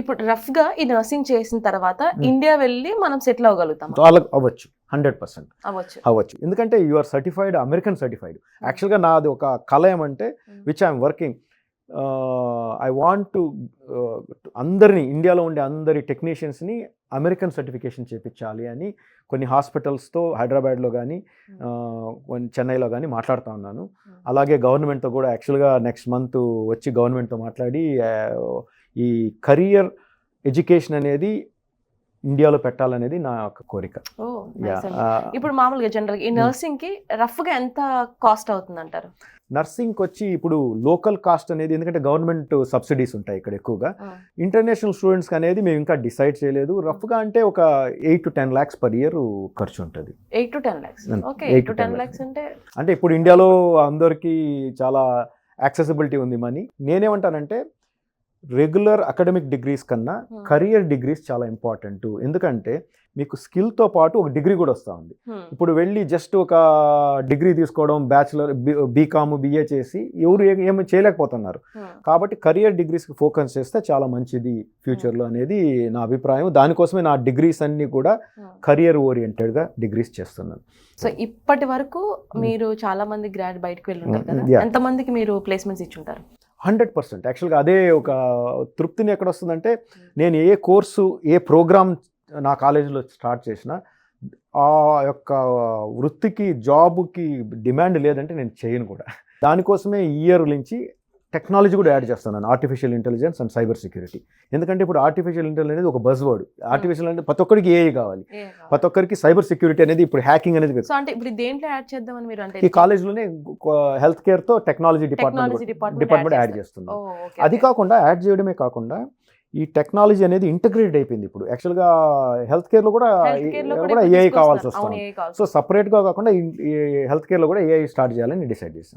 ఇప్పుడు రఫ్ గా ఈ నర్సింగ్ చేసిన తర్వాత ఇండియా వెళ్ళి మనం సెటిల్ అవ్వగలుగుతాం. వాళ్ళకి అవ్వచ్చు, 100% అవ్వచ్చు. ఎందుకంటే you are certified, American certified. యాక్చువల్గా నాది ఒక కళ ఏమంటే which I'm working, I want to అందరినీ, ఇండియాలో ఉండే అందరి టెక్నీషియన్స్ని అమెరికన్ సర్టిఫికేషన్ చేయించాలి అని కొన్ని హాస్పిటల్స్తో హైదరాబాద్లో కానీ కొన్ని చెన్నైలో కానీ మాట్లాడుతూ ఉన్నాను. అలాగే గవర్నమెంట్తో కూడా యాక్చువల్గా నెక్స్ట్ మంత్ వచ్చి గవర్నమెంట్తో మాట్లాడి ఈ కెరియర్ ఎడ్యుకేషన్ అనేది ఇండియాలో పెట్టాలనేది నా యొక్క కోరిక. ఇప్పుడు మామూలుగా జనరల్ ఈ నర్సింగ్ కి రఫ్ గా ఎంత కాస్ట్ అవుతుంది అంటారు? నర్సింగ్కి వచ్చి ఇప్పుడు లోకల్ కాస్ట్ అనేది, ఎందుకంటే గవర్నమెంట్ సబ్సిడీస్ ఉంటాయి ఇక్కడ ఎక్కువగా. ఇంటర్నేషనల్ స్టూడెంట్స్కి అనేది మేము ఇంకా డిసైడ్ చేయలేదు. రఫ్గా అంటే ఒక 8 to 10 lakhs per year ఖర్చు ఉంటుంది. 8 to 10 lakhs. Okay, 8 to 10 lakhs అంటే ఇప్పుడు ఇండియాలో అందరికీ చాలా యాక్సెసిబిలిటీ ఉంది మనీ. నేనేమంటానంటే రెగ్యులర్ అకాడమిక్ డిగ్రీస్ కన్నా కెరియర్ డిగ్రీస్ చాలా ఇంపార్టెంట్. ఎందుకంటే మీకు స్కిల్తో పాటు ఒక డిగ్రీ కూడా వస్తూ ఉంది. ఇప్పుడు వెళ్ళి జస్ట్ ఒక డిగ్రీ తీసుకోవడం, బ్యాచిలర్, బీకామ్, బిఏ చేసి ఎవరు ఏమి చేయలేకపోతున్నారు. కాబట్టి కెరియర్ డిగ్రీస్కి ఫోకస్ చేస్తే చాలా మంచిది ఫ్యూచర్లో అనేది నా అభిప్రాయం. దానికోసమే నా డిగ్రీస్ అన్నీ కూడా కెరియర్ ఓరియంటెడ్గా డిగ్రీస్ చేస్తున్నాను. సో ఇప్పటి వరకు మీరు చాలా మంది గ్రాడ్ బయటకు వెళ్ళి ఉంటారు కదా, ఎంతమందికి మీరు ప్లేస్మెంట్స్ ఇచ్చుంటారు? 100%. యాక్చువల్గా అదే ఒక తృప్తిని ఎక్కడ వస్తుందంటే, నేను ఏ కోర్సు, ఏ ప్రోగ్రామ్ నా కాలేజీలో స్టార్ట్ చేసినా ఆ యొక్క వృత్తికి, జాబ్కి డిమాండ్ లేదంటే నేను చేయను కూడా. దానికోసమే ఈ ఇయర్ నుంచి టెక్నాలజీ కూడా యాడ్ చేస్తున్నాను, artificial intelligence and cyber security. ఎందుకంటే ఇప్పుడు ఆర్టిఫిషియల్ ఇంటెలిజెన్స్ అనేది ఒక బజ్ వర్డ్. ఆర్టిఫిషియల్ అంటే ప్రతి ఒక్కరికి ఏఐ కావాలి, ప్రతి ఒక్కరికి సైబర్ సెక్యూరిటీ అనేది, ఇప్పుడు హ్యాకింగ్ అనేది. అంటే ఇప్పుడు దేంట్లో యాడ్ చేద్దామని మీరు అంటే ఈ కాలేజ్లోనే హెల్త్ కేర్తో టెక్నాలజీ డిపార్ట్మెంట్ యాడ్ చేస్తుంది. అది కాకుండా యాడ్ చేయడమే కాకుండా ఈ టెక్నాలజీ అనేది ఇంటగ్రేట్ అయిపోయింది. ఇప్పుడు యాక్చువల్గా హెల్త్ కేర్లో కూడా ఏఐ కావాల్సి వస్తుంది. సో సపరేట్గా కాకుండా హెల్త్ కేర్లో కూడా ఏఐ స్టార్ట్ చేయాలని డిసైడ్ చేశాను.